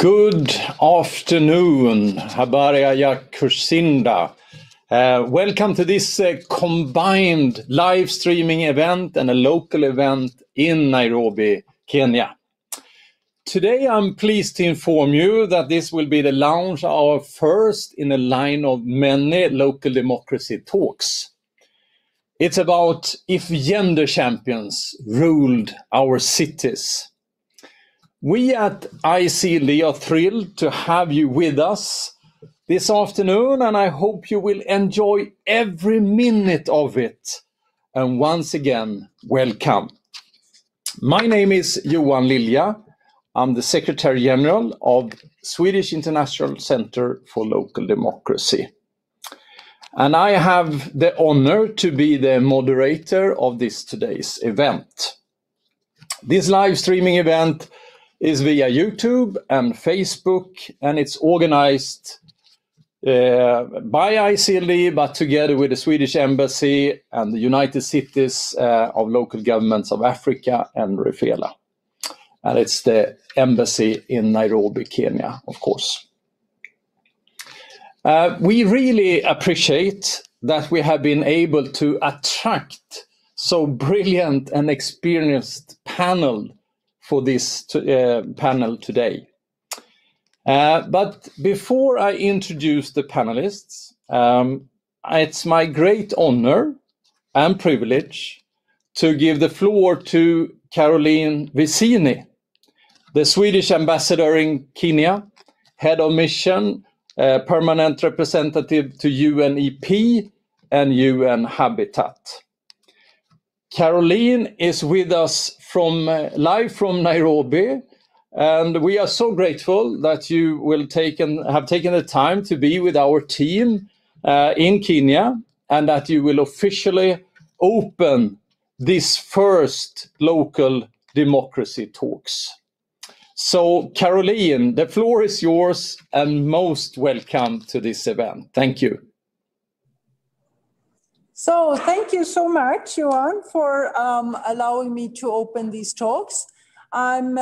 Good afternoon, Habari ya Kushinda. Welcome to this combined live streaming event and a local event in Nairobi, Kenya. Today I'm pleased to inform you that this will be the launch of our first in a line of many local democracy talks. It's about if gender champions ruled our cities. We at ICLD are thrilled to have you with us this afternoon, and I hope you will enjoy every minute of it. And once again, welcome. My name is Johan Lilja. I'm the Secretary General of Swedish International Center for Local Democracy. And I have the honor to be the moderator of today's event. This live streaming event is via YouTube and Facebook, and it's organized by ICLD, but together with the Swedish Embassy and the United Cities of Local Governments of Africa and Rifela. And it's the embassy in Nairobi, Kenya, of course. We really appreciate that we have been able to attract so brilliant and experienced panel for this panel today. But before I introduce the panelists, it's my great honor and privilege to give the floor to Caroline Vicini, the Swedish ambassador in Kenya, head of mission, permanent representative to UNEP and UN Habitat. Caroline is with us live from Nairobi, and we are so grateful that you will have taken the time to be with our team in Kenya, and that you will officially open this first local democracy talks. So, Caroline, the floor is yours, and most welcome to this event. Thank you. So thank you so much, Johan, for allowing me to open these talks. I'm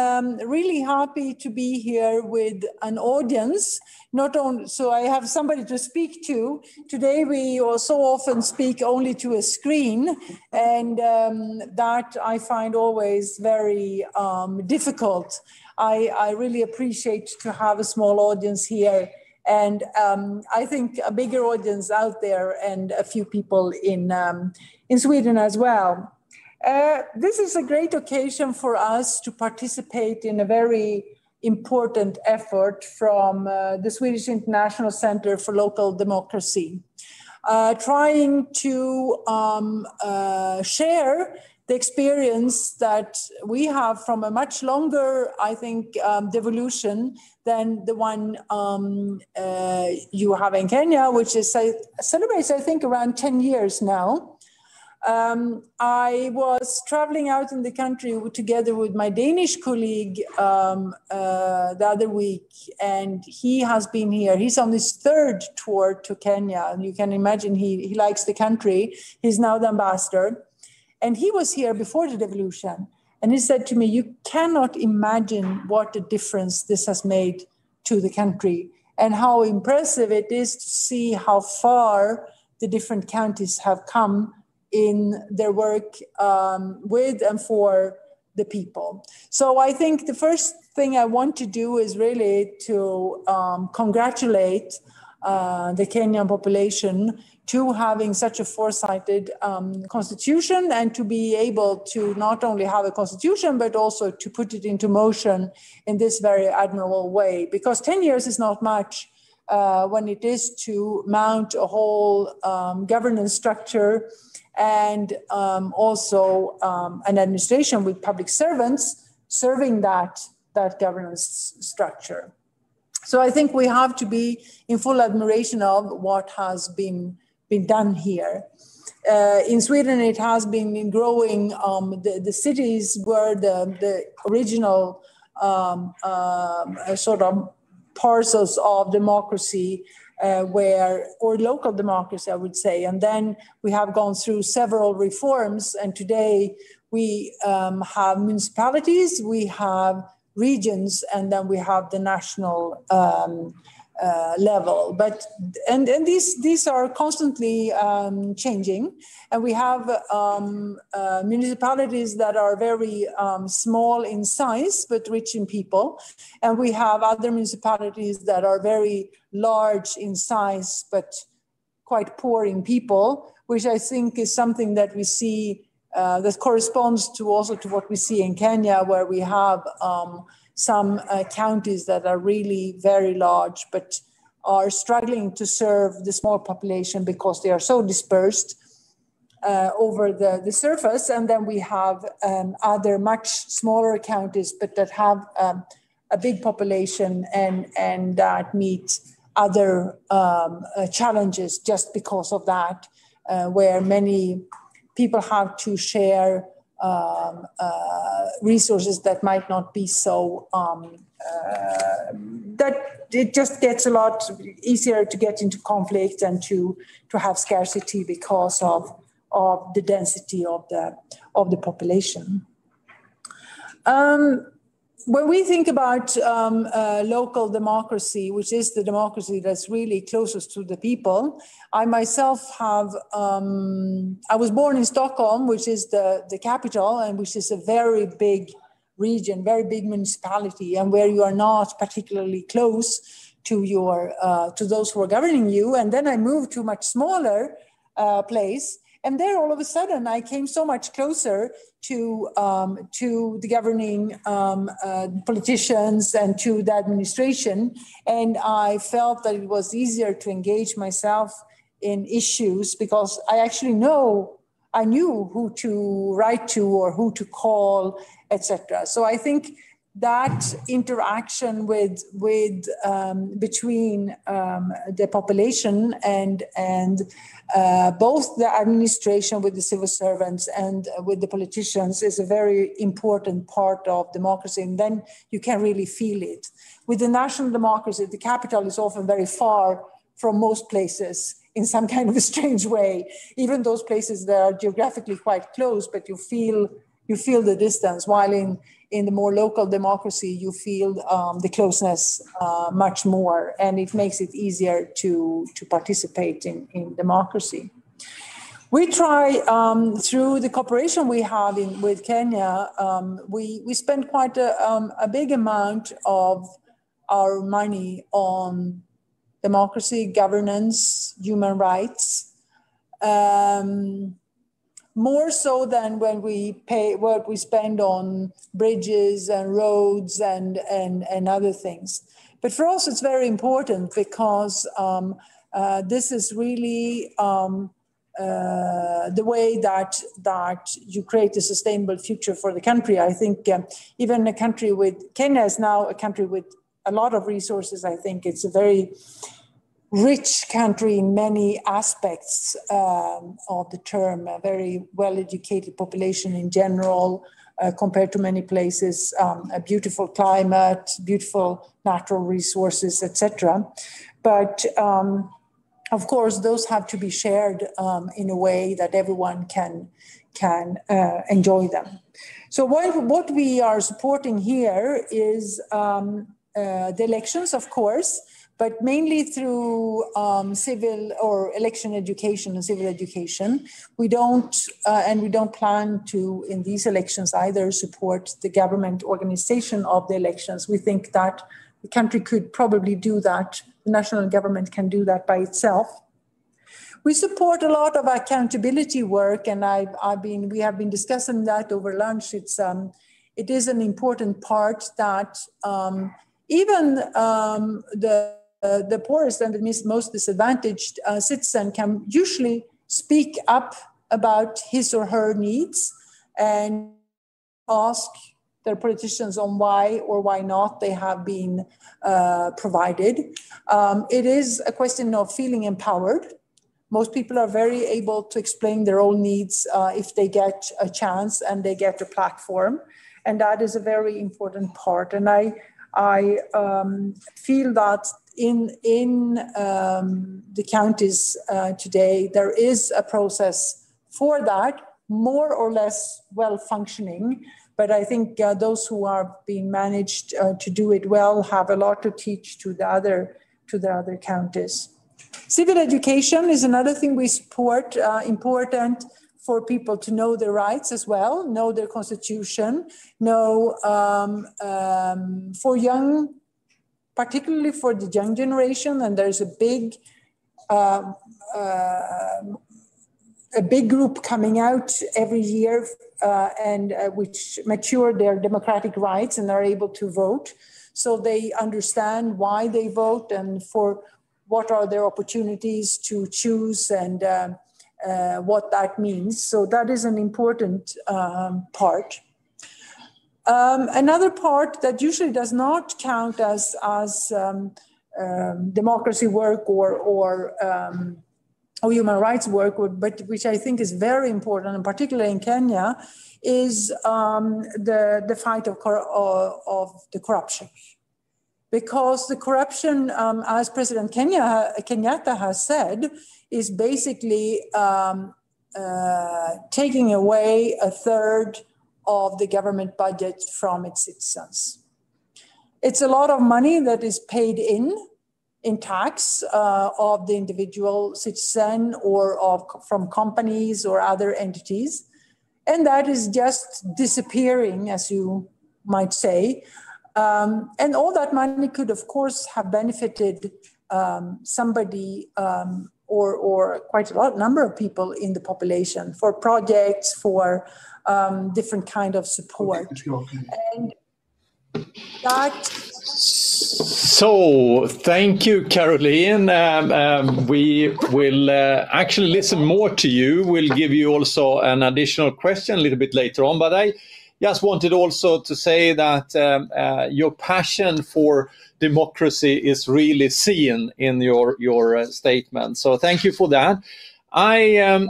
really happy to be here with an audience, not only so I have somebody to speak to. Today we also often speak only to a screen, and that I find always very difficult. I really appreciate to have a small audience here. And I think a bigger audience out there and a few people in Sweden as well. This is a great occasion for us to participate in a very important effort from the Swedish International Center for Local Democracy, trying to share the experience that we have from a much longer, I think, devolution than the one you have in Kenya, which is celebrates, I think, around 10 years now. I was traveling out in the country together with my Danish colleague the other week, and he has been here. He's on his third tour to Kenya, and you can imagine he likes the country. He's now the ambassador. And he was here before the devolution, and he said to me, you cannot imagine what a difference this has made to the country and how impressive it is to see how far the different counties have come in their work with and for the people. So I think the first thing I want to do is really to congratulate the Kenyan population to having such a foresighted constitution, and to be able to not only have a constitution, but also to put it into motion in this very admirable way. Because 10 years is not much when it is to mount a whole governance structure, and also an administration with public servants serving that governance structure. So I think we have to be in full admiration of what has been done here. In Sweden, it has been growing. The cities were the original sort of parcels of democracy, or local democracy, I would say. And then we have gone through several reforms, and today we have municipalities, we have regions, and then we have the national level. But and these are constantly changing, and we have municipalities that are very small in size but rich in people, and we have other municipalities that are very large in size but quite poor in people, which I think is something that we see that corresponds to also to what we see in Kenya, where we have some counties that are really very large, but are struggling to serve the small population because they are so dispersed over the surface. And then we have other much smaller counties, but that have a big population and that meet other challenges just because of that, where many people have to share resources that might not be so, that it just gets a lot easier to get into conflict and to have scarcity because of the density of the population. When we think about local democracy, which is the democracy that's really closest to the people, I myself have, I was born in Stockholm, which is the capital, and which is a very big region, very big municipality, and where you are not particularly close to to those who are governing you. And then I moved to a much smaller place. And there, all of a sudden, I came so much closer to the governing politicians and to the administration. And I felt that it was easier to engage myself in issues because I actually I knew who to write to or who to call, etc. So I think that interaction between the population and both the administration with the civil servants and with the politicians is a very important part of democracy, and then you can really feel it. With the national democracy, the capital is often very far from most places in some kind of a strange way, even those places that are geographically quite close, but you feel the distance, while in the more local democracy, you feel the closeness much more, and it makes it easier to participate in democracy. We try, through the cooperation we have with Kenya, we spend quite a big amount of our money on democracy, governance, human rights. More so than when we pay what we spend on bridges and roads and other things. But for us, it's very important because this is really the way that you create a sustainable future for the country. I think even a country with Kenya is now a country with a lot of resources. I think it's a very rich country in many aspects of the term, a very well-educated population in general, compared to many places, a beautiful climate, beautiful natural resources, etc. But of course, those have to be shared in a way that everyone can enjoy them. So what we are supporting here is the elections, of course, but mainly through civil or election education and civil education. We don't plan to, in these elections either, support the government organization of the elections. We think that the country could probably do that. The national government can do that by itself. We support a lot of accountability work, and we have been discussing that over lunch. It is an important part that even the poorest and the most disadvantaged citizen can usually speak up about his or her needs and ask their politicians on why or why not they have been provided. It is a question of feeling empowered. Most people are very able to explain their own needs if they get a chance and they get a platform. And that is a very important part. And I feel that in the counties today, there is a process for that, more or less well-functioning. But I think those who are being managed to do it well have a lot to teach to the other counties. Civil education is another thing we support, important for people to know their rights as well, know their constitution, know for young, particularly for the young generation, and there's a big group coming out every year and which mature their democratic rights and are able to vote. So they understand why they vote and for what are their opportunities to choose and what that means. So that is an important part. Another part that usually does not count as democracy work or human rights work, but which I think is very important, and particularly in Kenya, is the fight of the corruption. Because the corruption, as President Kenyatta has said, is basically taking away a third of the government budget from its citizens. It's a lot of money that is paid in tax of the individual citizen or from companies or other entities. And that is just disappearing, as you might say. And all that money could, of course, have benefited somebody or quite a number of people in the population for projects, for different kind of support. And that. So, thank you, Caroline. We will actually listen more to you. We'll give you also an additional question a little bit later on, but I just wanted also to say that your passion for democracy is really seen in your statement. So thank you for that. I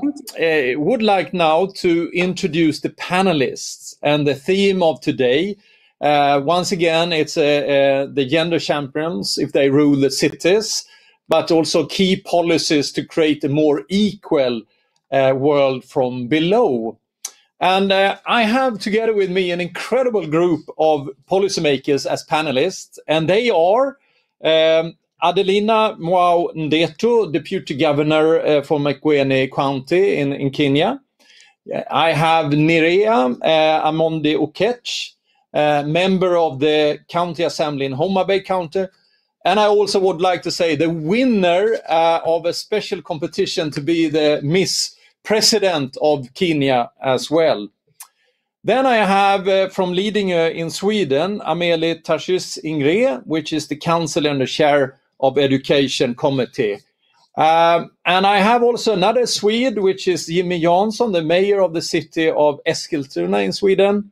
would like now to introduce the panelists and the theme of today. Once again, it's the gender champions, if they rule the cities, but also key policies to create a more equal world from below. And I have together with me an incredible group of policymakers as panelists, and they are Adelina Mwau Ndeto, Deputy Governor for Makueni County in Kenya. I have Nerea Amondi Okech, member of the County Assembly in Homa Bay County. And I also would like to say the winner of a special competition to be the Miss President of Kenya as well. Then I have from Lidingö in Sweden, Amelie Tarsis Ingre, which is the councillor and the chair of Education Committee. And I have also another Swede, which is Jimmy Jansson, the mayor of the city of Eskilstuna in Sweden.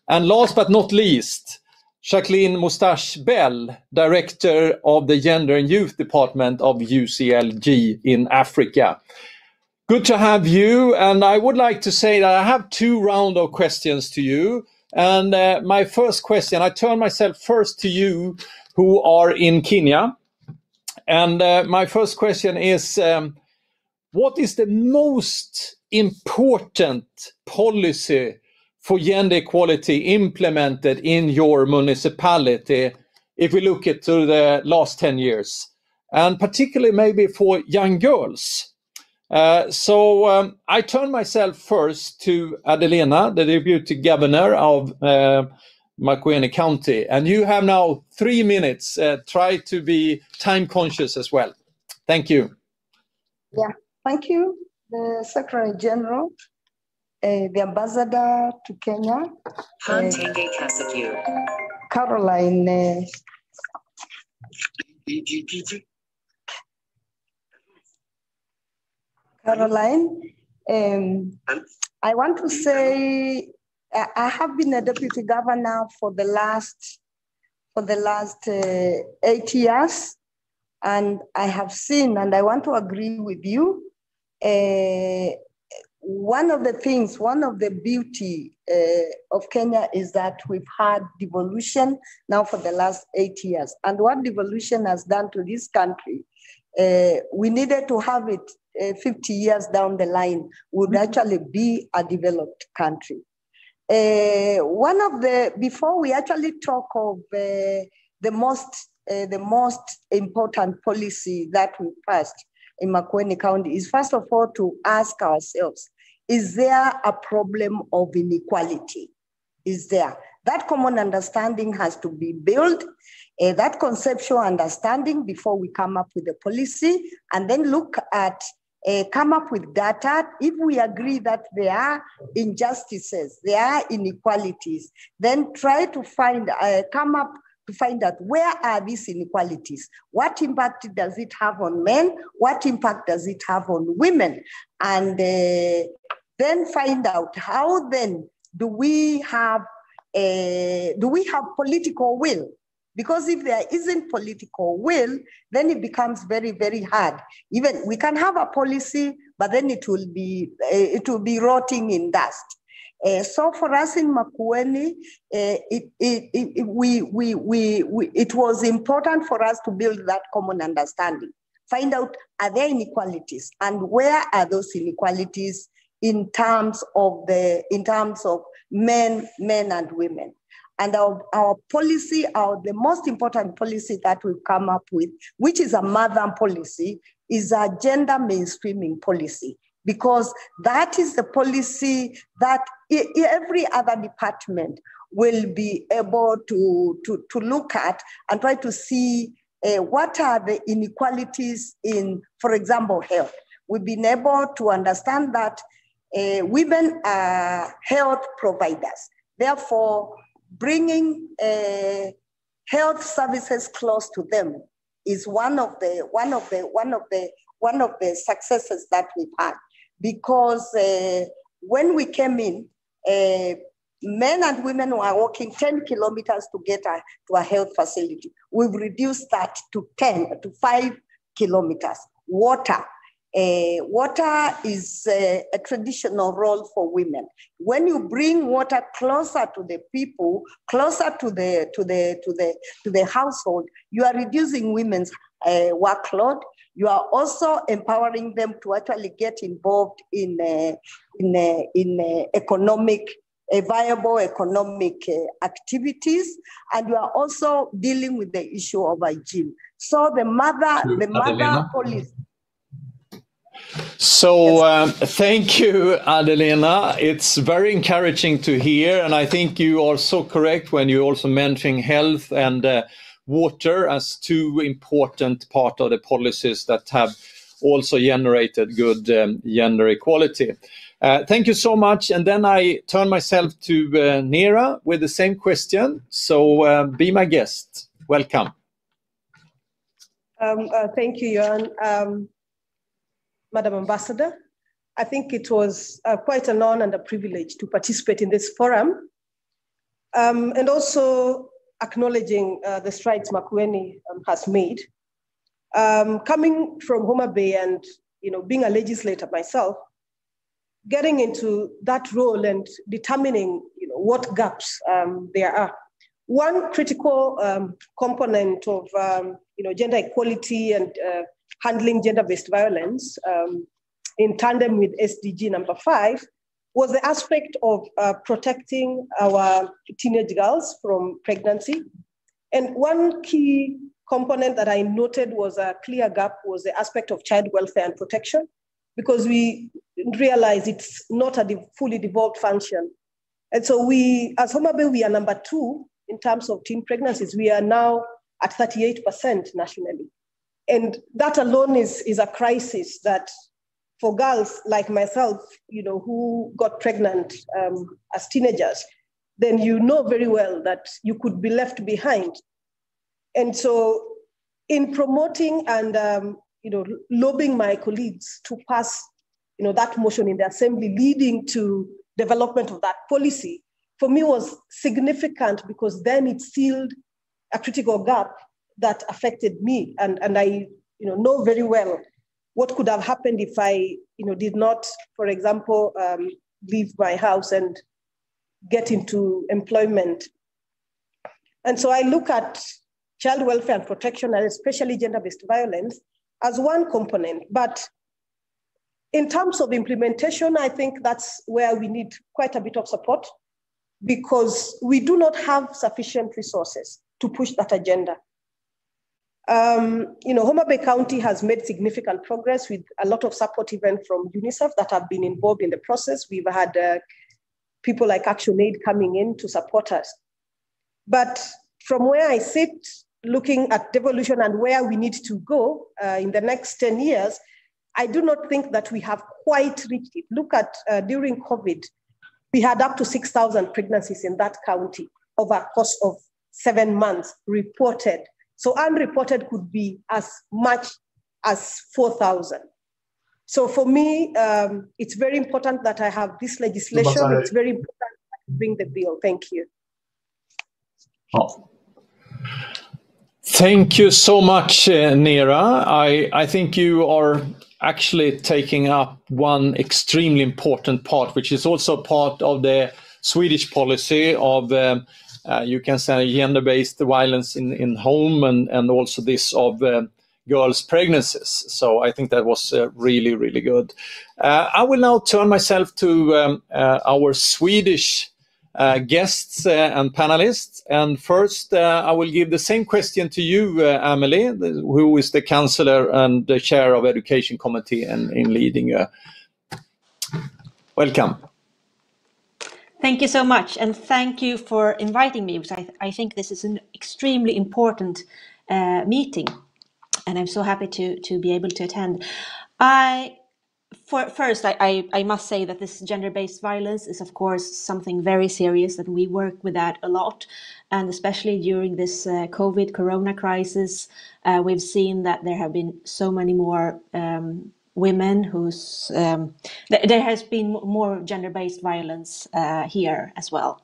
And last but not least, Jacqueline Moustache Bell, director of the Gender and Youth Department of UCLG in Africa. Good to have you. And I would like to say that I have 2 rounds of questions to you. And my first question, I turn myself first to you who are in Kenya. And my first question is, what is the most important policy for gender equality implemented in your municipality if we look at the last 10 years? And particularly maybe for young girls. So I turn myself first to Adelina, the deputy governor of Makueni County, and you have now 3 minutes. Try to be time conscious as well. Thank you. Yeah, thank you, the Secretary General, the Ambassador to Kenya, Caroline. Caroline, I want to say I have been a deputy governor for the last 8 years, and I have seen, and I want to agree with you. One of the beauty of Kenya is that we've had devolution now for the last 8 years, and what devolution has done to this country, we needed to have it 50 years down the line would actually be a developed country. Before we actually talk of the most important policy that we passed in Makueni County is first of all to ask ourselves, is there a problem of inequality? Is there? That common understanding has to be built, that conceptual understanding before we come up with a policy, and then look at come up with data. If we agree that there are injustices, there are inequalities, then try to find out where are these inequalities? What impact does it have on men? What impact does it have on women? And then find out how then do we have political will? Because if there isn't political will, then it becomes very, very hard. Even we can have a policy, but then it will be rotting in dust. So for us in Makueni, it was important for us to build that common understanding. Find out, are there inequalities, and where are those inequalities in terms of men and women? And our policy, the most important policy that we've come up with, which is a mother policy, is a gender mainstreaming policy, because that is the policy that every other department will be able to look at and try to see what are the inequalities in, for example, health. We've been able to understand that women are health providers. Therefore, bringing health services close to them is one of the successes that we've had, because when we came in, men and women were walking 10 kilometers to get to a health facility. We've reduced that to 5 kilometers. Water is a traditional role for women. When you bring water closer to the people, closer to the household, you are reducing women's workload. You are also empowering them to actually get involved in viable economic activities, and you are also dealing with the issue of hygiene. So the mother policy. So thank you, Adelina. It's very encouraging to hear, and I think you are so correct when you also mention health and water as 2 important part of the policies that have also generated good gender equality. Thank you so much. And then I turn myself to Nera with the same question. So be my guest. Welcome. Thank you, Jan. Madam Ambassador. I think it was quite an honor and a privilege to participate in this forum, and also acknowledging the strides Makueni has made. Coming from Homa Bay and being a legislator myself, getting into that role and determining what gaps there are. One critical component of gender equality and handling gender-based violence in tandem with SDG number 5 was the aspect of protecting our teenage girls from pregnancy. And one key component that I noted was a clear gap was the aspect of child welfare and protection, because we realize it's not a fully devolved function. And so we, as Homa Bay, we are number 2 in terms of teen pregnancies. We are now at 38% nationally. And that alone is a crisis that for girls like myself, who got pregnant as teenagers, then very well that you could be left behind. And so in promoting and lobbying my colleagues to pass that motion in the assembly, leading to development of that policy, for me was significant, because then it sealed a critical gap that affected me. And I know very well what could have happened if I did not, for example, leave my house and get into employment. And so I look at child welfare and protection, and especially gender-based violence, as one component. But in terms of implementation, I think that's where we need quite a bit of support, because we do not have sufficient resources to push that agenda. Homa Bay County has made significant progress with a lot of support even from UNICEF that have been involved in the process. We've had people like ActionAid coming in to support us. But from where I sit, looking at devolution and where we need to go in the next 10 years, I do not think that we have quite reached it. Look at during COVID, we had up to 6,000 pregnancies in that county over a course of 7 months reported. So unreported could be as much as 4,000. So for me, it's very important that I have this legislation. It's very important that I bring the bill. Thank you. Oh. Thank you so much, Nera. I think you are actually taking up one extremely important part, which is also part of the Swedish policy of you can say gender-based violence in home, and also this of girls' pregnancies. So I think that was really, really good. I will now turn myself to our Swedish guests and panelists. And first, I will give the same question to you, Amelie, who is the Councillor and the Chair of Education Committee and in leading. Welcome. Thank you so much, and thank you for inviting me, because I think this is an extremely important meeting, and I'm so happy to be able to attend. First, I must say that this gender-based violence is, of course, something very serious, that we work with that a lot, and especially during this COVID corona crisis, we've seen that there have been so many more women whose there has been more gender-based violence here as well.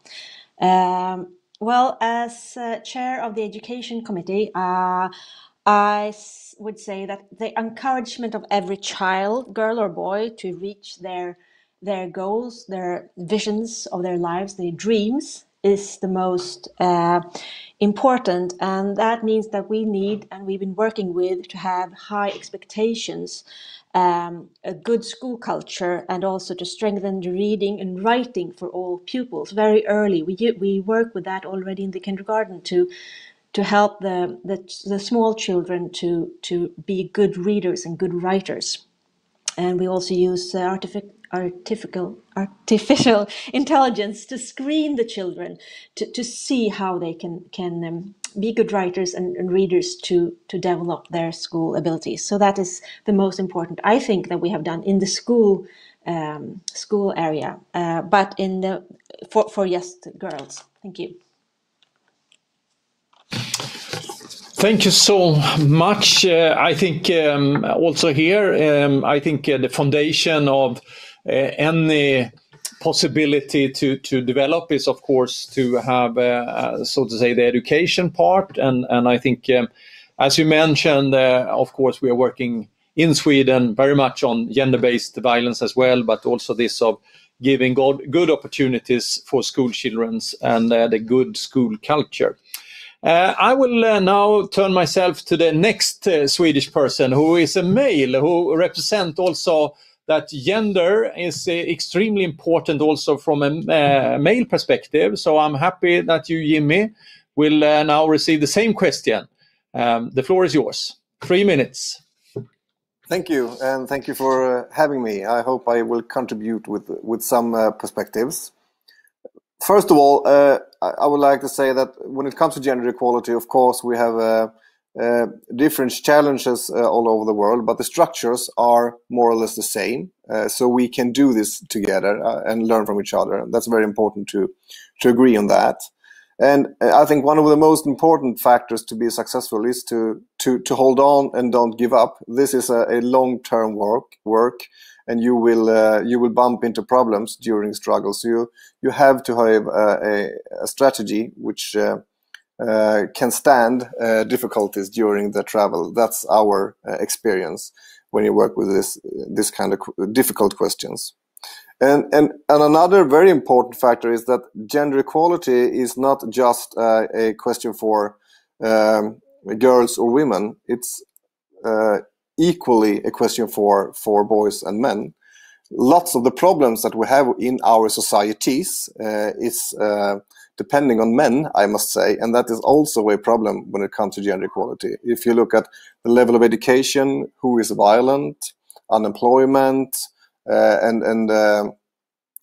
Well, as chair of the Education Committee, I would say that the encouragement of every child, girl or boy, to reach their goals, their visions of their lives, their dreams, is the most important. And that means that we need, and we've been working with, to have high expectations, a good school culture, and also to strengthen the reading and writing for all pupils very early. We work with that already in the kindergarten to help the small children to be good readers and good writers. And we also use artificial intelligence to screen the children to see how they can be good writers and readers to develop their school abilities. So that is the most important, I think, that we have done in the school area, but in the for just girls. Thank you. Thank you so much. I think also here, I think the foundation of any possibility to develop is, of course, to have, so to say, the education part. And I think, as you mentioned, of course, we are working in Sweden very much on gender-based violence as well, but also this of giving good opportunities for school children and the good school culture. I will now turn myself to the next Swedish person, who is a male, who represents also that gender is extremely important also from a male perspective. So I'm happy that you, Jimmy, will now receive the same question. The floor is yours. 3 minutes. Thank you, and thank you for having me. I hope I will contribute with some perspectives. First of all, I would like to say that when it comes to gender equality, of course, we have different challenges all over the world, but the structures are more or less the same. So we can do this together and learn from each other. That's very important to agree on that. And I think one of the most important factors to be successful is to hold on and don't give up. This is a long-term work. And you will bump into problems during struggles. So you have to have a strategy which can stand difficulties during the travel. That's our experience when you work with this kind of difficult questions. And another very important factor is that gender equality is not just a question for girls or women. It's equally a question for boys and men. Lots of the problems that we have in our societies is depending on men, I must say, and that is also a problem when it comes to gender equality. If you look at the level of education, who is violent, unemployment, and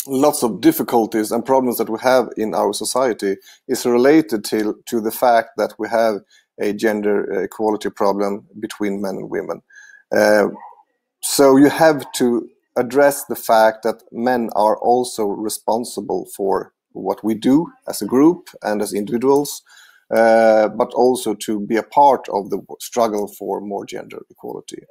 lots of difficulties and problems that we have in our society is related to the fact that we have a gender equality problem between men and women. So you have to address the fact that men are also responsible for what we do as a group and as individuals, but also to be a part of the struggle for more gender equality.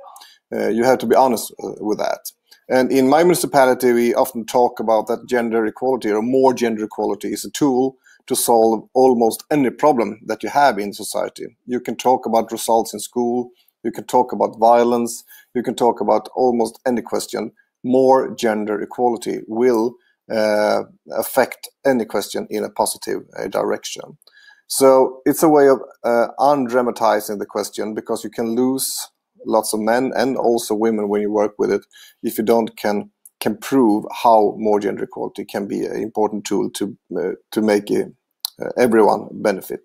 You have to be honest with that. And in my municipality, we often talk about that gender equality or more gender equality is a tool to solve almost any problem that you have in society. You can talk about results in school, you can talk about violence, you can talk about almost any question. More gender equality will affect any question in a positive direction. So it's a way of undramatizing the question, because you can lose lots of men and also women when you work with it if you don't can prove how more gender equality can be an important tool to make everyone benefit.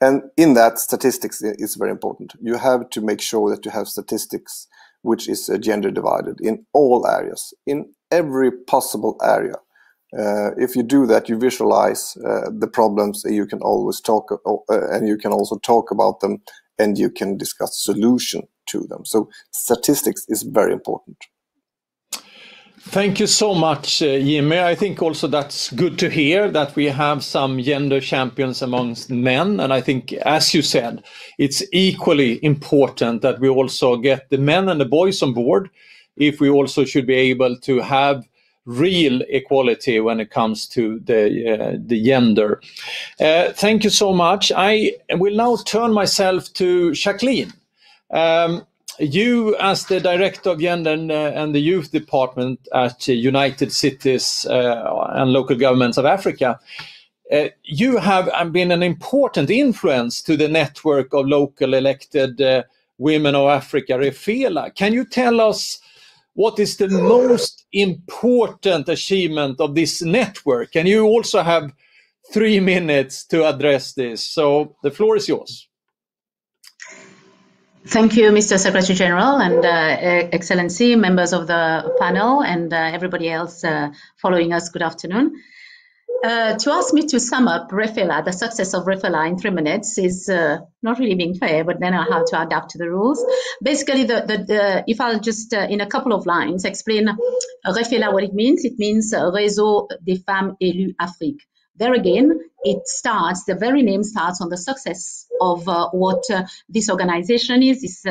And in that, statistics is very important. You have to make sure that you have statistics which is gender divided in all areas, in every possible area. If you do that, you visualize the problems, and you can always talk, and you can also talk about them, and you can discuss solution to them. So statistics is very important. Thank you so much, Jimmy. I think also that's good to hear that we have some gender champions amongst men. And I think, as you said, it's equally important that we also get the men and the boys on board if we also should be able to have real equality when it comes to the gender. Thank you so much. I will now turn myself to Jacqueline. You, as the Director of Gender and the Youth Department at United Cities and Local Governments of Africa, you have been an important influence to the network of local elected women of Africa, REFELA. Can you tell us what is the most important achievement of this network? And you also have 3 minutes to address this. So the floor is yours. Thank you, Mr. Secretary General and Excellency, members of the panel, and everybody else following us. Good afternoon. To ask me to sum up REFELA, the success of REFELA in 3 minutes is not really being fair, but then I have to adapt to the rules. Basically, if I'll just in a couple of lines explain REFELA what it means. It means Réseau des Femmes Élues Afrique. there again, it starts, the very name starts on the success of what this organization is, this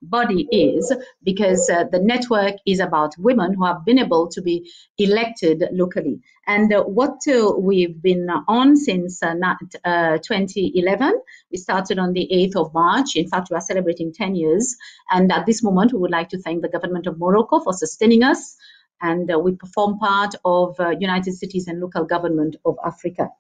body is, because the network is about women who have been able to be elected locally. And what we've been on since 2011, we started on the 8th of March. In fact, we are celebrating 10 years. And at this moment, we would like to thank the government of Morocco for sustaining us. And we perform part of United Cities and Local Government of Africa.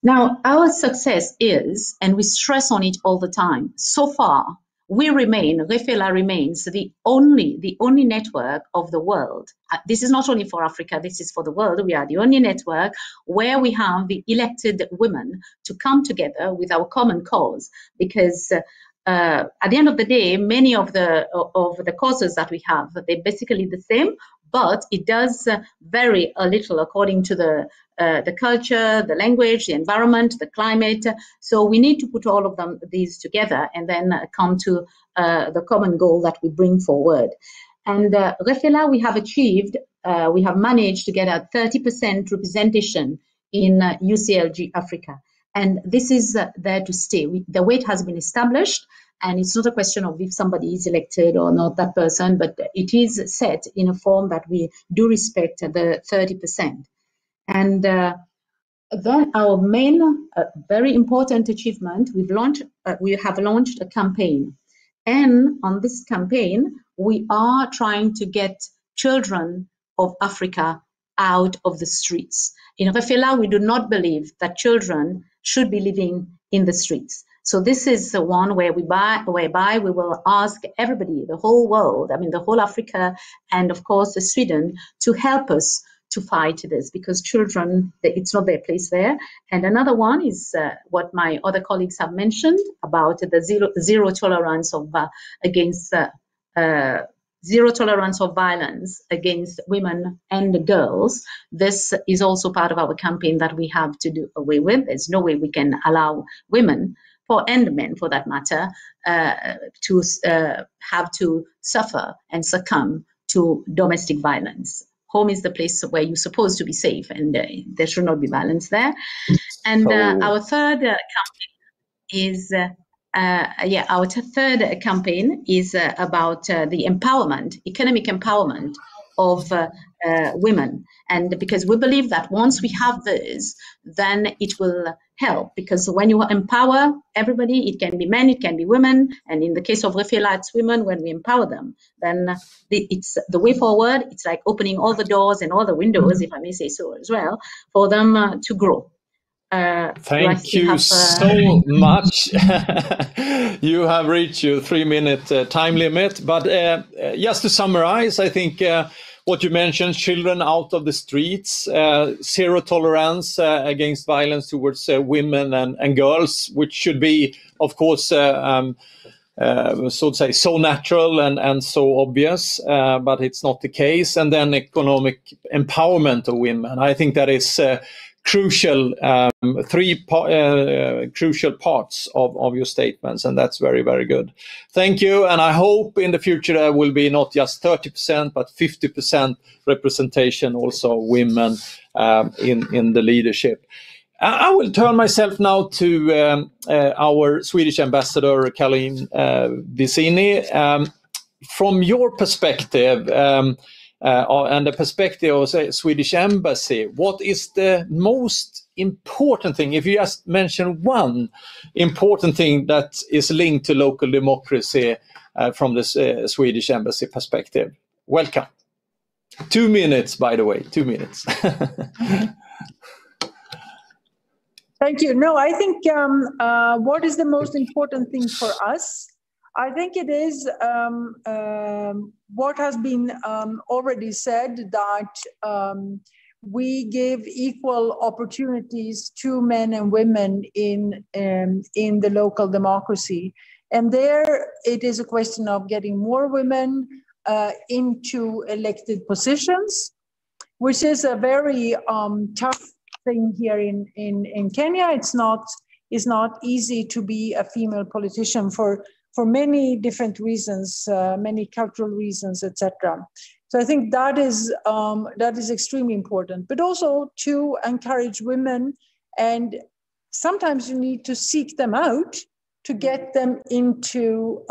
Now, our success is, and we stress on it all the time, so far, we remain, Refela remains the only network of the world. This is not only for Africa, this is for the world. We are the only network where we have the elected women to come together with our common cause, because at the end of the day, many of the causes that we have, they're basically the same, but it does vary a little according to the culture, the language, the environment, the climate. So we need to put all of these together and then come to the common goal that we bring forward. And Refela, we have achieved, we have managed to get a 30% representation in UCLG Africa. And this is there to stay. The weight has been established, and it's not a question of if somebody is elected or not, that person, but it is set in a form that we do respect the 30%. And then our main, very important achievement, we have launched a campaign. And on this campaign, we are trying to get children of Africa out of the streets. In Refela, we do not believe that children should be living in the streets. So this is the one whereby we will ask everybody, the whole world, I mean, the whole Africa, and of course, Sweden, to help us to fight this, because children, it's not their place there. And another one is what my other colleagues have mentioned about the zero tolerance of zero tolerance of violence against women and girls. This is also part of our campaign that we have to do away with. There's no way we can allow women, and men for that matter, to have to suffer and succumb to domestic violence. Home is the place where you're supposed to be safe, and there should not be violence there. And our third campaign is about the empowerment, economic empowerment of women. And because we believe that once we have this, then it will help. Because when you empower everybody, it can be men, it can be women. And in the case of Refela, it's women. When we empower them, then it's the way forward. It's like opening all the doors and all the windows, if I may say so as well, for them to grow. Thank you so much. You have reached your 3-minute time limit. But just to summarize, I think what you mentioned, children out of the streets, zero tolerance against violence towards women and girls, which should be, of course, so to say, so natural and so obvious, but it's not the case. And then economic empowerment of women. I think that is crucial, three crucial parts of your statements, and that's very, very good. Thank you, and I hope in the future there will be not just 30% but 50% representation also of women in the leadership. I will turn myself now to our Swedish ambassador, Caroline Vicini. From your perspective, and the perspective of the Swedish embassy, what is the most important thing, if you just mention one important thing that is linked to local democracy from the Swedish embassy perspective? Welcome. 2 minutes, by the way, 2 minutes. Thank you. No, I think what is the most important thing for us? I think it is what has been already said, that we give equal opportunities to men and women in the local democracy. And there it is a question of getting more women into elected positions, which is a very tough thing here in Kenya. It's not easy to be a female politician for many different reasons, many cultural reasons, etc. So I think that is extremely important, but also to encourage women And sometimes you need to seek them out to get them into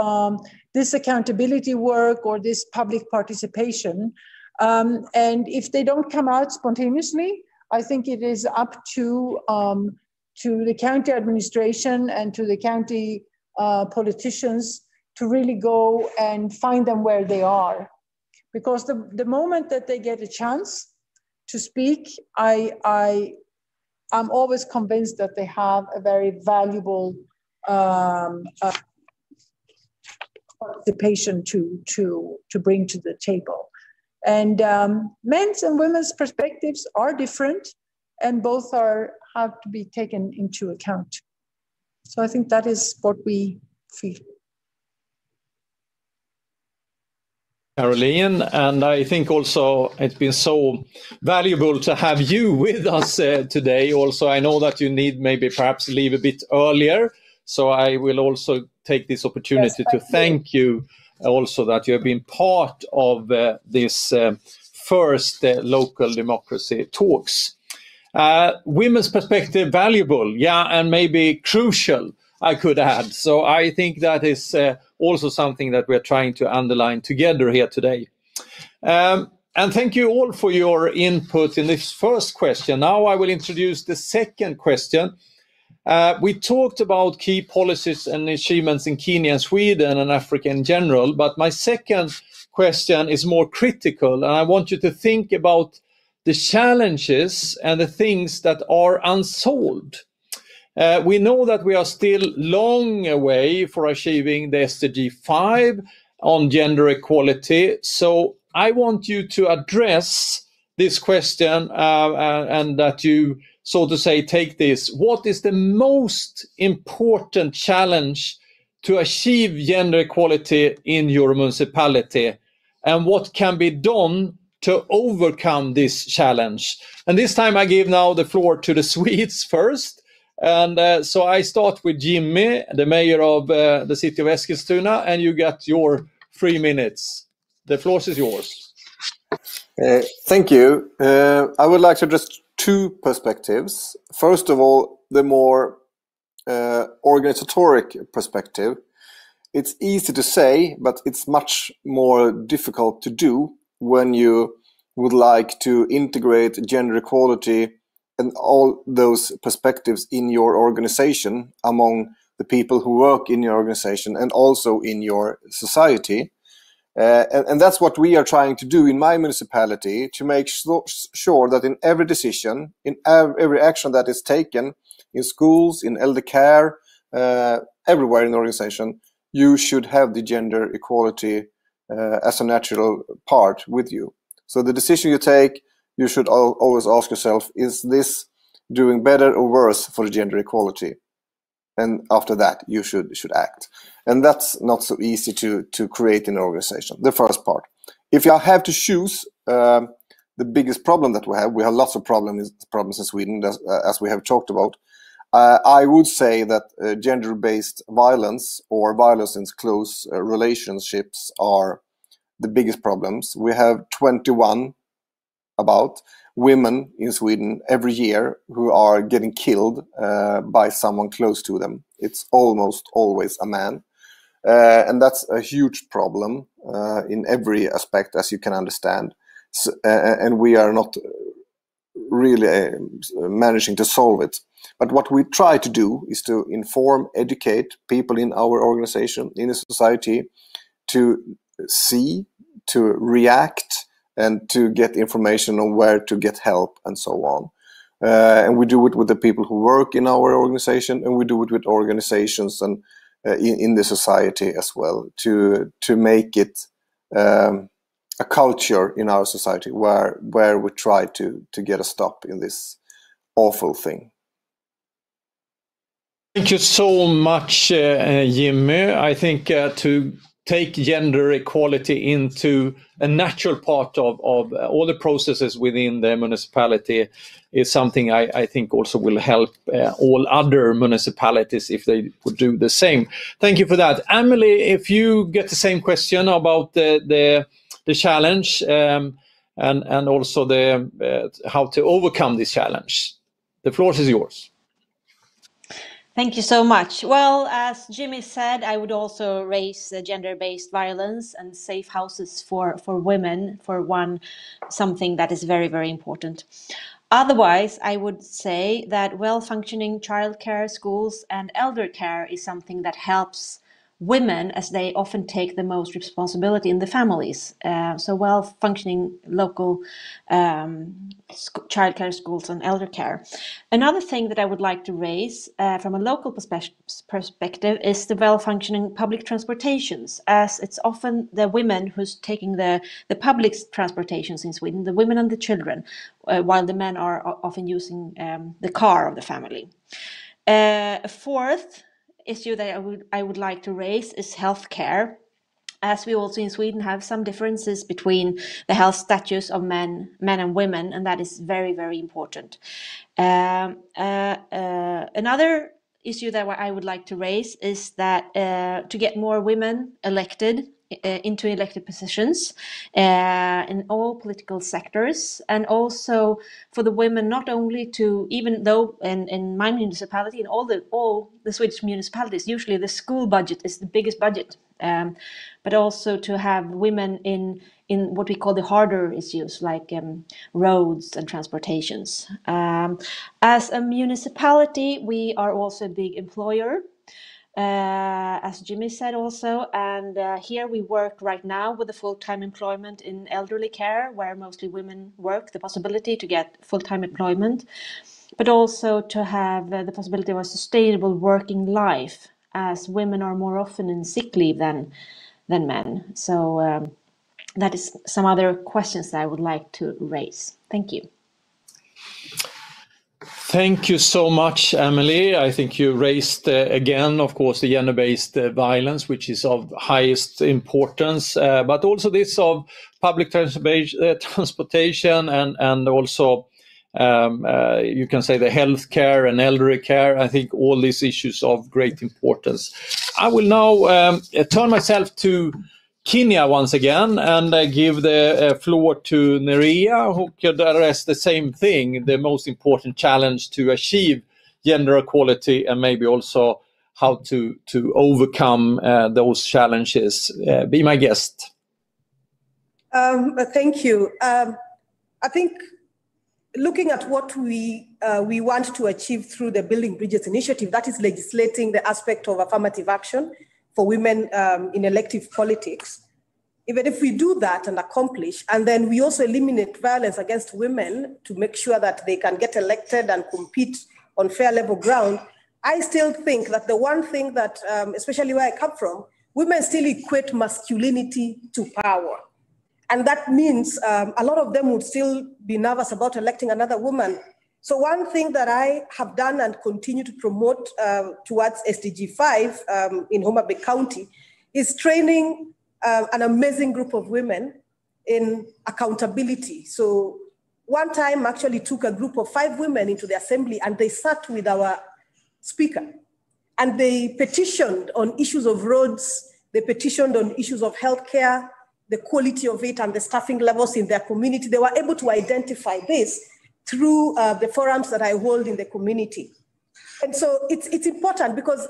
this accountability work or this public participation. And if they don't come out spontaneously, I think it is up to the county administration and to the county politicians to really go and find them where they are. Because the moment that they get a chance to speak, I'm always convinced that they have a very valuable participation to bring to the table. And men's and women's perspectives are different, and both have to be taken into account. So I think that is what we feel. Caroline, and I think also it's been so valuable to have you with us today. Also, I know that you need maybe perhaps leave a bit earlier, so I will also take this opportunity to thank you also that you have been part of this first local democracy talks. Women's perspective, valuable, yeah, and maybe crucial, I could add. So I think that is also something that we're trying to underline together here today. And thank you all for your input in this first question. Now I will introduce the second question. We talked about key policies and achievements in Kenya and Sweden and Africa in general, but my second question is more critical, and I want you to think about the challenges and the things that are unsolved. We know that we are still long away for achieving the SDG 5 on gender equality. So I want you to address this question and that you, so to say, take this. What is the most important challenge to achieve gender equality in your municipality? And what can be done to overcome this challenge? And this time I give now the floor to the Swedes first. And so I start with Jimmy, the mayor of the city of Eskilstuna, and you get your 3 minutes. The floor is yours. Thank you. I would like to address two perspectives. First of all, the more organizatoric perspective. It's easy to say, but it's much more difficult to do when you would like to integrate gender equality and all those perspectives in your organization among the people who work in your organization and also in your society. And that's what we are trying to do in my municipality, to make sure that in every decision, in every action that is taken, in schools, in elder care, everywhere in the organization, you should have the gender equality as a natural part with you. So the decision you take, you should always ask yourself, is this doing better or worse for the gender equality? And after that, you should act. And that's not so easy to create in an organization, the first part. If you have to choose the biggest problem that we have lots of problems in Sweden, as we have talked about. I would say that gender-based violence or violence in close relationships are the biggest problems. We have 21 about women in Sweden every year who are getting killed by someone close to them. It's almost always a man. And that's a huge problem in every aspect, as you can understand. So, and we are not really managing to solve it. But what we try to do is to inform, educate people in our organization, in the society, to see, to react, and to get information on where to get help and so on. And we do it with the people who work in our organization, and we do it with organizations and in the society as well, to make it a culture in our society where we try to get a stop in this awful thing. Thank you so much, Jimmy. I think to take gender equality into a natural part of all the processes within the municipality is something I think also will help all other municipalities if they would do the same. Thank you for that. Emily, if you get the same question about the challenge and also the how to overcome this challenge. The floor is yours. Thank you so much. Well, as Jimmy said, I would also raise gender-based violence and safe houses for women for something that is very, very important. Otherwise, I would say that well-functioning childcare, schools, and elder care is something that helps women, as they often take the most responsibility in the families. So well-functioning local childcare, schools, and elder care. Another thing that I would like to raise from a local perspective is the well-functioning public transportations, as it's often the women who's taking the public transportations in Sweden, the women and the children, while the men are often using the car of the family. A fourth issue that I would like to raise is healthcare, as we also in Sweden have some differences between the health status of men and women, and that is very, very important. Another issue that I would like to raise is that to get more women elected into elected positions in all political sectors, and also for the women not only to, even though in my municipality, in all the Swedish municipalities, usually the school budget is the biggest budget, but also to have women in what we call the harder issues like roads and transportations. As a municipality, we are also a big employer, as Jimmy said also, and here we work right now with the full-time employment in elderly care, where mostly women work, the possibility to get full-time employment, but also to have the possibility of a sustainable working life, as women are more often in sick leave than men. So that is some other questions that I would like to raise. Thank you. Thank you so much, Emily. I think you raised again, of course, the gender-based violence, which is of highest importance, but also this of public transportation and also you can say the healthcare and elderly care. I think all these issues of great importance. I will now turn myself to Kenya once again and give the floor to Nerea, who could address the same thing, the most important challenge to achieve gender equality, and maybe also how to overcome those challenges. Be my guest. Thank you. I think looking at what we want to achieve through the Building Bridges initiative, that is legislating the aspect of affirmative action for women in elective politics. Even if we do that and accomplish, and then we also eliminate violence against women to make sure that they can get elected and compete on fair level ground, I still think that the one thing that, especially where I come from, women still equate masculinity to power. And that means a lot of them would still be nervous about electing another woman. So one thing that I have done and continue to promote towards SDG 5 in Homa Bay County is training an amazing group of women in accountability. So one time I actually took a group of 5 women into the assembly, and they sat with our speaker and they petitioned on issues of roads, they petitioned on issues of healthcare, the quality of it and the staffing levels in their community. They were able to identify this through the forums that I hold in the community. And so it's important because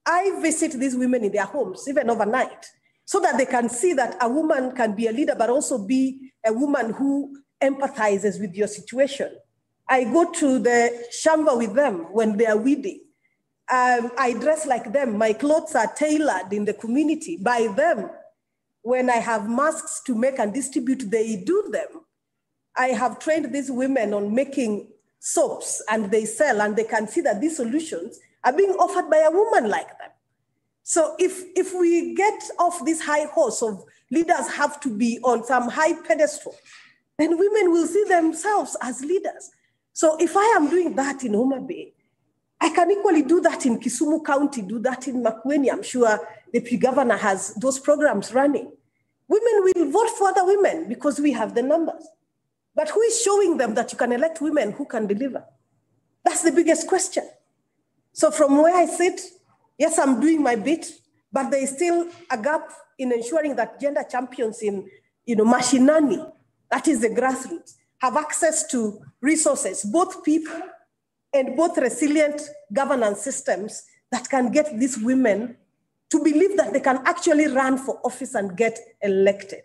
I visit these women in their homes, even overnight, so that they can see that a woman can be a leader, but also be a woman who empathizes with your situation. I go to the shamba with them when they are weeding. I dress like them. My clothes are tailored in the community by them. When I have masks to make and distribute, they do them. I have trained these women on making soaps, and they sell, and they can see that these solutions are being offered by a woman like them. So if we get off this high horse of leaders have to be on some high pedestal, then women will see themselves as leaders. So if I am doing that in Homa Bay, I can equally do that in Kisumu County, do that in Makueni. I'm sure the pre-governor has those programs running. Women will vote for other women because we have the numbers. But who is showing them that you can elect women who can deliver? That's the biggest question. So from where I sit, yes, I'm doing my bit, but there is still a gap in ensuring that gender champions in, mashinani, that is the grassroots, have access to resources, both people and both resilient governance systems that can get these women to believe that they can actually run for office and get elected.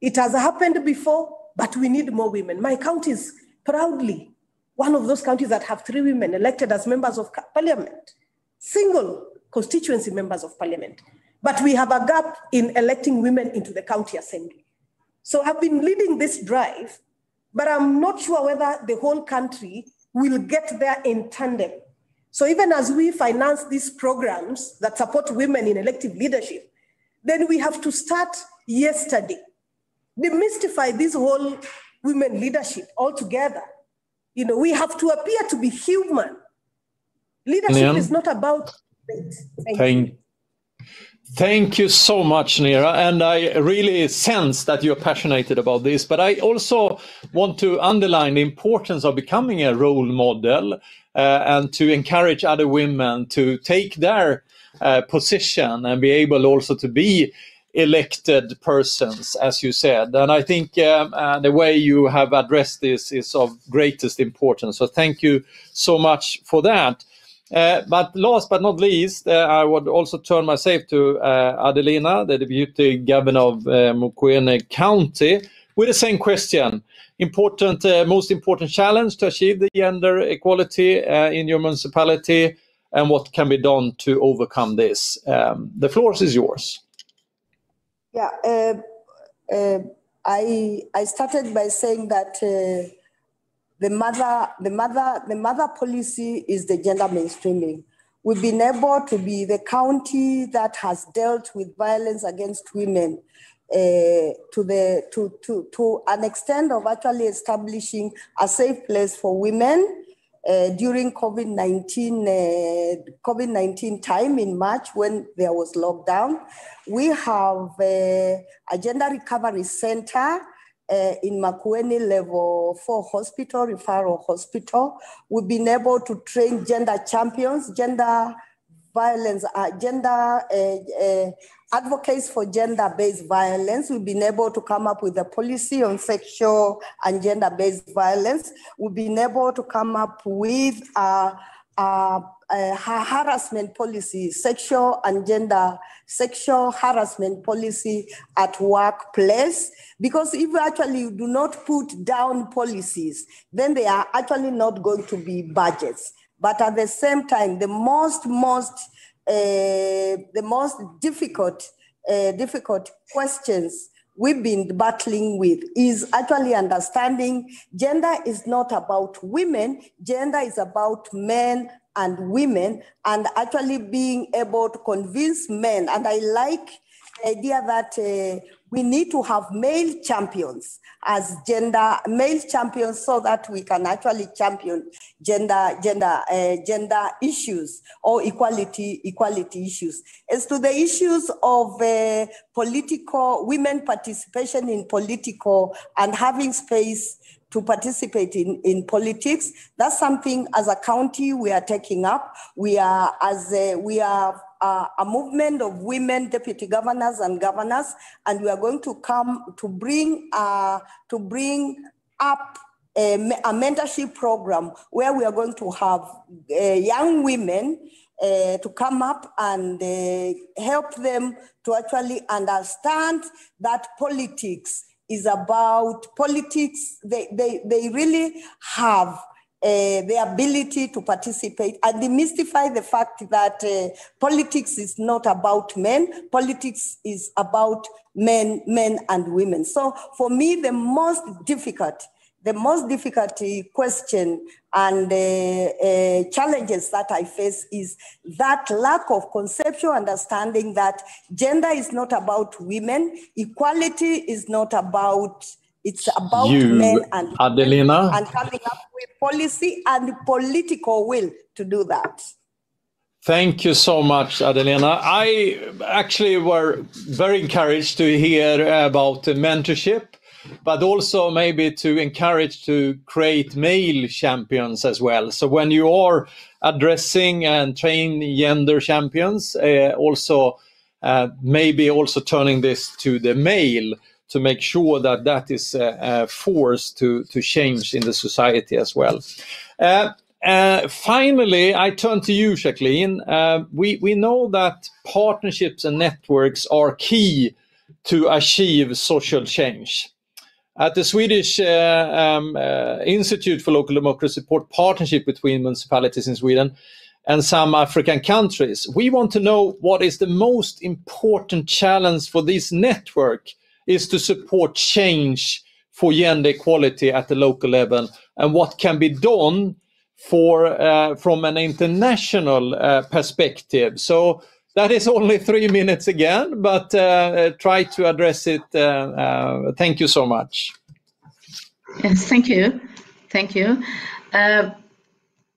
It has happened before, but we need more women. My county is proudly one of those counties that have 3 women elected as members of parliament, single constituency members of parliament. But we have a gap in electing women into the county assembly. So I've been leading this drive, but I'm not sure whether the whole country will get there in tandem. So even as we finance these programs that support women in elective leadership, then we have to start yesterday, demystify this whole women leadership altogether. You know, we have to appear to be human. Leadership is not about Thank you so much, Nira. And I really sense that you're passionate about this. But I also want to underline the importance of becoming a role model and to encourage other women to take their position and be able also to be elected persons, as you said. And I think the way you have addressed this is of greatest importance. So thank you so much for that. But last but not least, I would also turn myself to Adelina, the Deputy Governor of Makueni County, with the same question. Most important challenge to achieve the gender equality in your municipality, and what can be done to overcome this? The floor is yours. Yeah, I started by saying that the mother policy is the gender mainstreaming. We've been able to be the county that has dealt with violence against women to an extent of actually establishing a safe place for women during COVID-19 time in March when there was lockdown. We have a gender recovery center in Makueni level 4 hospital, referral hospital. We've been able to train gender champions, gender violence, advocates for gender-based violence. We've been able to come up with a policy on sexual and gender-based violence. We've been able to come up with a harassment policy, sexual harassment policy at workplace. Because if we actually do not put down policies, then they are actually not going to be budgets. But at the same time, the most difficult questions we've been battling with is actually understanding gender is not about women, gender is about men and women, and actually being able to convince men. And I like the idea that we need to have male champions as male champions so that we can actually champion gender issues or equality issues. As to the issues of women participation in political and having space to participate in politics, that's something as a county we are taking up. We are a movement of women deputy governors and governors, and we are going to come to bring up a mentorship program where we are going to have young women to come up and help them to actually understand that politics is about politics. They really have the ability to participate and demystify the fact that politics is not about men. Politics is about men and women. So for me, the most difficult question and challenges that I face is that lack of conceptual understanding that gender is not about women, equality is not about, it's about men and Adelina, women, and coming up with policy and political will to do that. Thank you so much, Adelina. I actually were very encouraged to hear about the mentorship, but also maybe to encourage to create male champions as well. So when you are addressing and training gender champions, maybe also turning this to the male to make sure that that is forced to change in the society as well. finally, I turn to you, Jacqueline. We know that partnerships and networks are key to achieve social change. At the Swedish Institute for Local Democracy support partnership between municipalities in Sweden and some African countries. We want to know what is the most important challenge for this network is to support change for gender equality at the local level, and what can be done from an international perspective. So that is only 3 minutes again, but try to address it. Thank you so much. Yes, thank you. Thank you.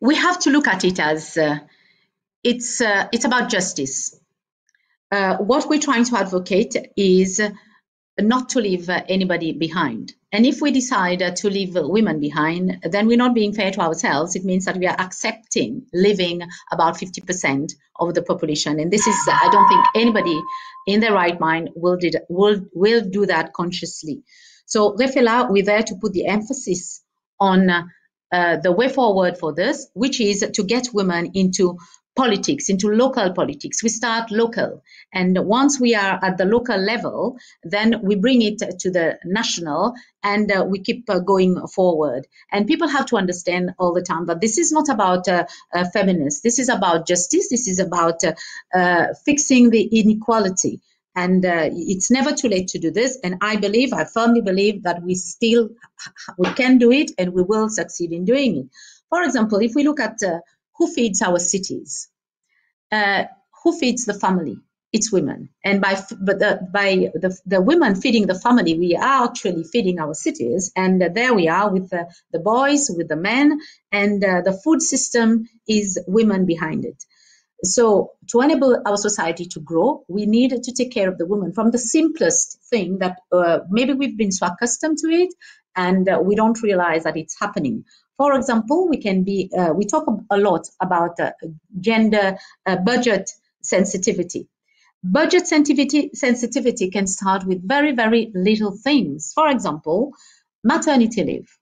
We have to look at it as it's about justice. What we're trying to advocate is not to leave anybody behind. And if we decide to leave women behind, then we're not being fair to ourselves. It means that we are accepting leaving about 50% of the population. And this is, I don't think anybody in their right mind will do that consciously. So therefore, we're there to put the emphasis on the way forward for this, which is to get women into politics, into local politics. We start local, and once we are at the local level, then we bring it to the national, and we keep going forward. And people have to understand all the time that this is not about feminists. This is about justice. This is about fixing the inequality. And it's never too late to do this. And I firmly believe that we can do it, and we will succeed in doing it. For example, if we look at who feeds our cities? Who feeds the family? It's women. And by the women feeding the family, we are actually feeding our cities. And there we are with the boys, with the men, and the food system is women behind it. So to enable our society to grow, we need to take care of the women from the simplest thing that maybe we've been so accustomed to it, and we don't realize that it's happening. For example, we talk a lot about gender budget sensitivity. Budget sensitivity can start with very, very little things. For example, maternity leave.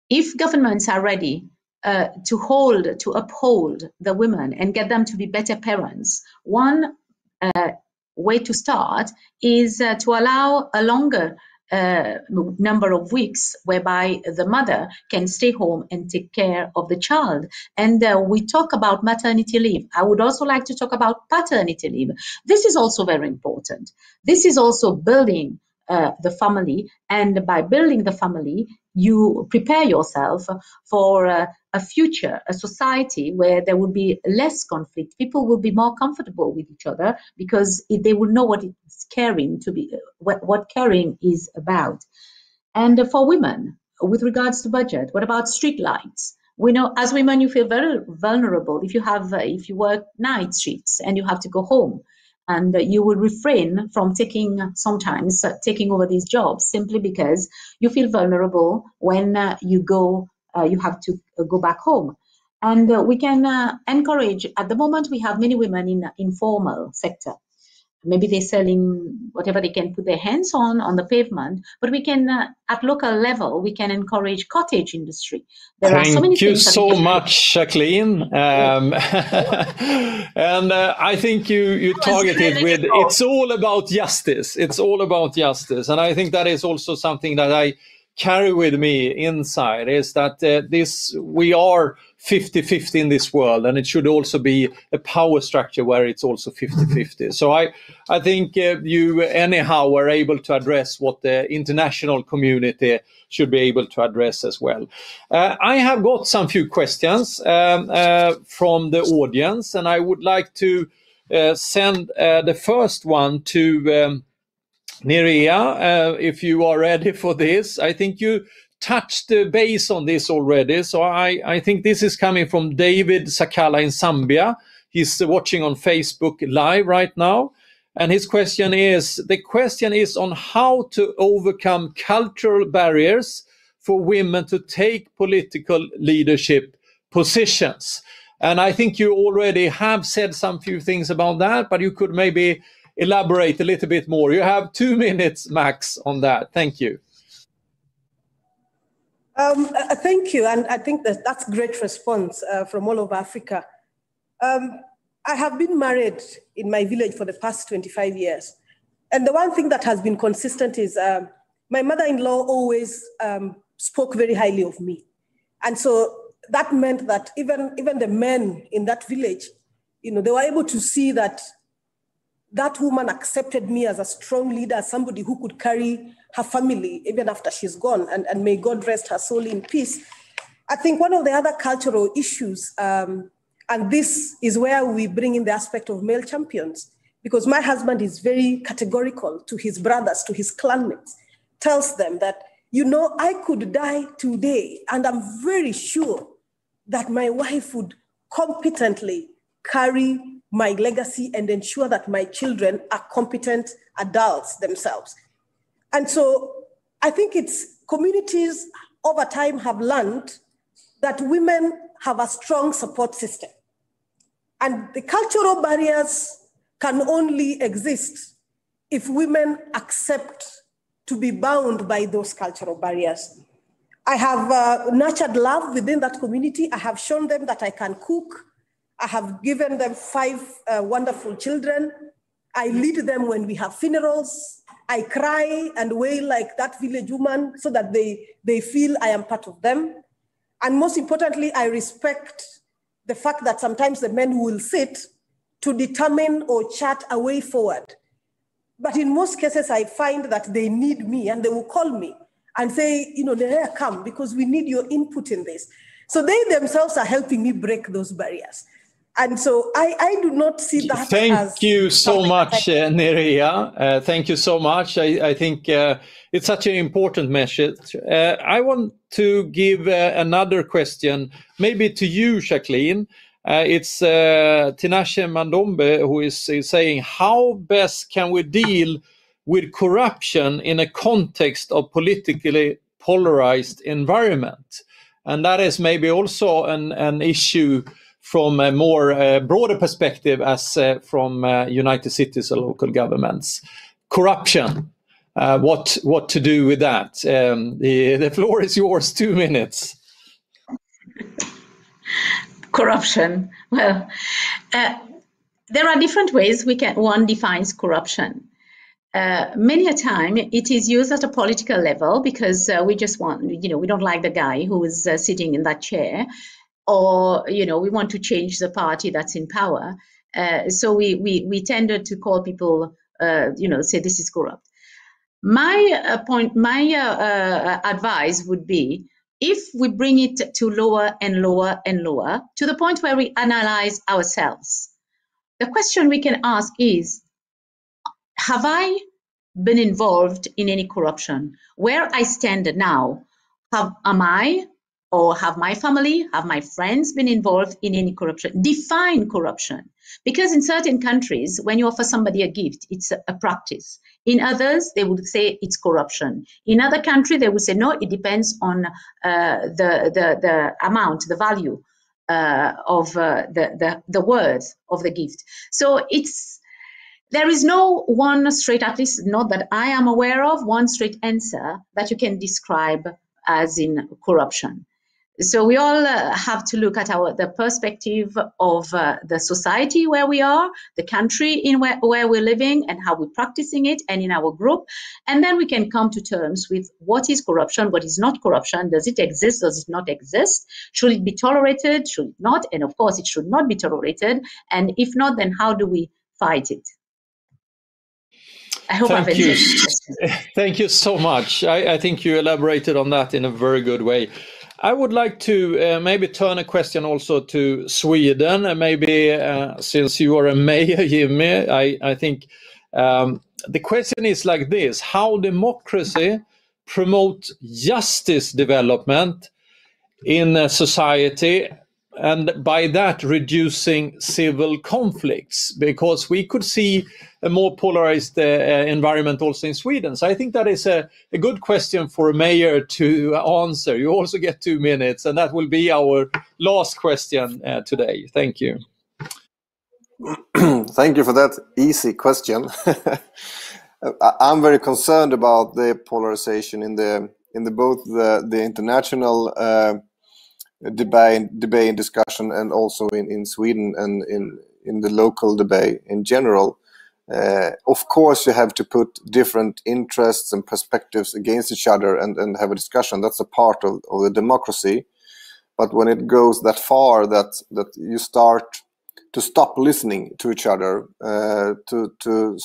If governments are ready to uphold the women and get them to be better parents, one way to start is to allow a longer number of weeks whereby the mother can stay home and take care of the child. And we talk about maternity leave. I would also like to talk about paternity leave. This is also very important. This is also building the family, and by building the family, you prepare yourself for a future, a society where there will be less conflict. People will be more comfortable with each other because they will know what it's caring to be, what caring is about. And for women, with regards to budget, what about street lights? We know as women you feel very vulnerable if you work night shifts and you have to go home. And you will refrain from taking over these jobs simply because you feel vulnerable when you have to go back home. And we can encourage, at the moment we have many women in the informal sector. Maybe they're selling whatever they can put their hands on the pavement, but we can, at local level, we can encourage cottage industry. Thank you so much, Jacqueline. And I think you targeted with, it's all about justice. It's all about justice. And I think that is also something that I carry with me inside, is that we are 50-50 in this world, and it should also be a power structure where it's also 50-50. So I think you anyhow are able to address what the international community should be able to address as well. I have got some few questions from the audience, and I would like to send the first one to Nerea, if you are ready for this. I think you touched the base on this already. So I think this is coming from David Sakala in Zambia. He's watching on Facebook Live right now. And his question is on how to overcome cultural barriers for women to take political leadership positions. And I think you already have said some few things about that, but you could maybe elaborate a little bit more. You have 2 minutes max on that. Thank you. Thank you, and I think that's great response from all over Africa. I have been married in my village for the past 25 years. And the one thing that has been consistent is my mother-in-law always spoke very highly of me. And so that meant that even the men in that village, they were able to see that that woman accepted me as a strong leader, as somebody who could carry her family even after she's gone, and may God rest her soul in peace. I think one of the other cultural issues, and this is where we bring in the aspect of male champions, because my husband is very categorical to his brothers, to his clanmates, tells them that, I could die today, and I'm very sure that my wife would competently carry my legacy and ensure that my children are competent adults themselves. And so I think it's communities over time have learned that women have a strong support system. And the cultural barriers can only exist if women accept to be bound by those cultural barriers. I have nurtured love within that community. I have shown them that I can cook. I have given them 5 wonderful children. I lead them when we have funerals. I cry and wail like that village woman so that they feel I am part of them. And most importantly, I respect the fact that sometimes the men will sit to determine or chart a way forward. But in most cases, I find that they need me and they will call me and say, Nerea, come, because we need your input in this. So they themselves are helping me break those barriers. And so I do not see that Thank you so much, Nerea. Thank you so much. I think it's such an important message. I want to give another question, maybe to you, Jacqueline. It's Tinashe Mandombe who is saying, how best can we deal with corruption in a context of politically polarized environment? And that is maybe also an issue from a more broader perspective as from United Cities or local governments. Corruption, what to do with that? The floor is yours, 2 minutes. Corruption. Well, there are different ways one defines corruption. Many a time it is used at a political level because we just want, we don't like the guy who is sitting in that chair, or, we want to change the party that's in power. So we tended to call people, say this is corrupt. My advice would be, if we bring it to lower and lower and lower, to the point where we analyze ourselves, the question we can ask is, have I been involved in any corruption? Where I stand now, am I, or have my family, have my friends been involved in any corruption? Define corruption. Because in certain countries, when you offer somebody a gift, it's a practice. In others, they would say it's corruption. In other countries, they would say, no, it depends on the amount, the value of the worth of the gift. So there is no one straight, at least not that I am aware of, one straight answer that you can describe as in corruption. So we all have to look at the perspective of the society where we are, the country in where we're living and how we're practicing it, and in our group. And then we can come to terms with what is corruption, what is not corruption, does it exist, does it not exist, should it be tolerated, should it not, and of course it should not be tolerated, and if not, then how do we fight it? I hope I've answered the question. Thank you so much. I think you elaborated on that in a very good way. I would like to maybe turn a question also to Sweden, and maybe since you are a mayor, Jimmy, I think the question is like this: how democracy promote justice development in a society, and by that reducing civil conflicts, because we could see a more polarized environment also in Sweden. So I think that is a good question for a mayor to answer. You also get 2 minutes, and that will be our last question today. Thank you. Thank you for that easy question. I'm very concerned about the polarization in both the international debate and discussion, and also in Sweden and in the local debate in general. Of course, you have to put different interests and perspectives against each other and have a discussion. That's a part of the democracy. But when it goes that far that you start to stop listening to each other, to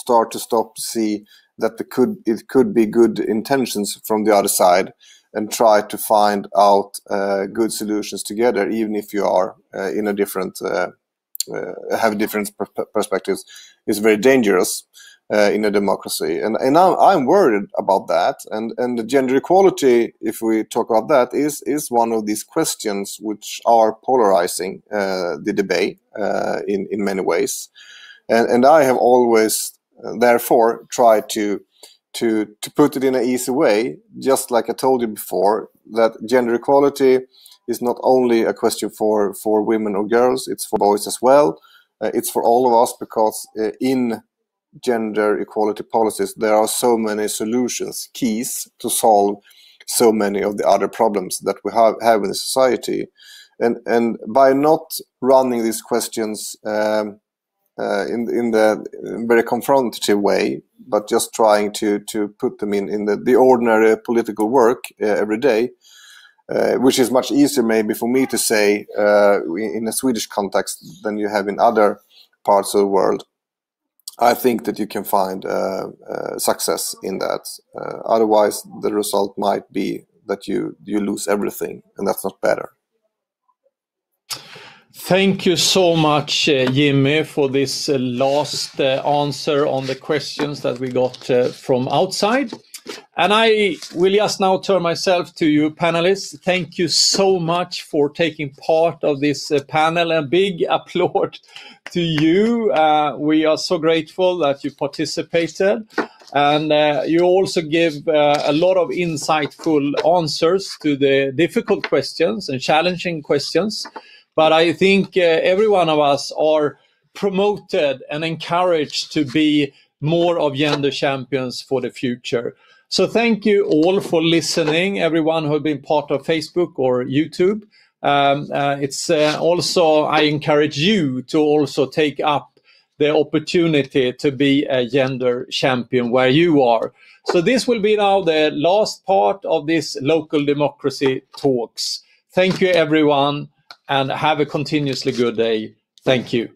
see that it could be good intentions from the other side, and try to find out good solutions together, even if you are in a different have different perspectives, is very dangerous in a democracy. And I'm worried about that. And the gender equality, if we talk about that, is one of these questions which are polarizing the debate in many ways. And I have always, therefore, tried to put it in an easy way, just like I told you before, that gender equality is not only a question for women or girls, it's for boys as well. It's for all of us, because in gender equality policies, there are so many solutions, keys to solve so many of the other problems that we have in the society. And by not running these questions in the very confrontative way, but just trying to put them in the ordinary political work every day, which is much easier maybe for me to say in a Swedish context than you have in other parts of the world. I think that you can find success in that. Otherwise, the result might be that you lose everything, and that's not better. Thank you so much, Jimmy, for this last answer on the questions that we got from outside. And I will just now turn myself to you, panelists. Thank you so much for taking part of this panel, and big applaud to you. We are so grateful that you participated, and you also give a lot of insightful answers to the difficult questions and challenging questions. But I think every one of us are promoted and encouraged to be more of gender champions for the future. So thank you all for listening, everyone who has been part of Facebook or YouTube. It's also, I encourage you to also take up the opportunity to be a gender champion where you are. So this will be now the last part of this local democracy talks. Thank you, everyone, and have a continuously good day. Thank you.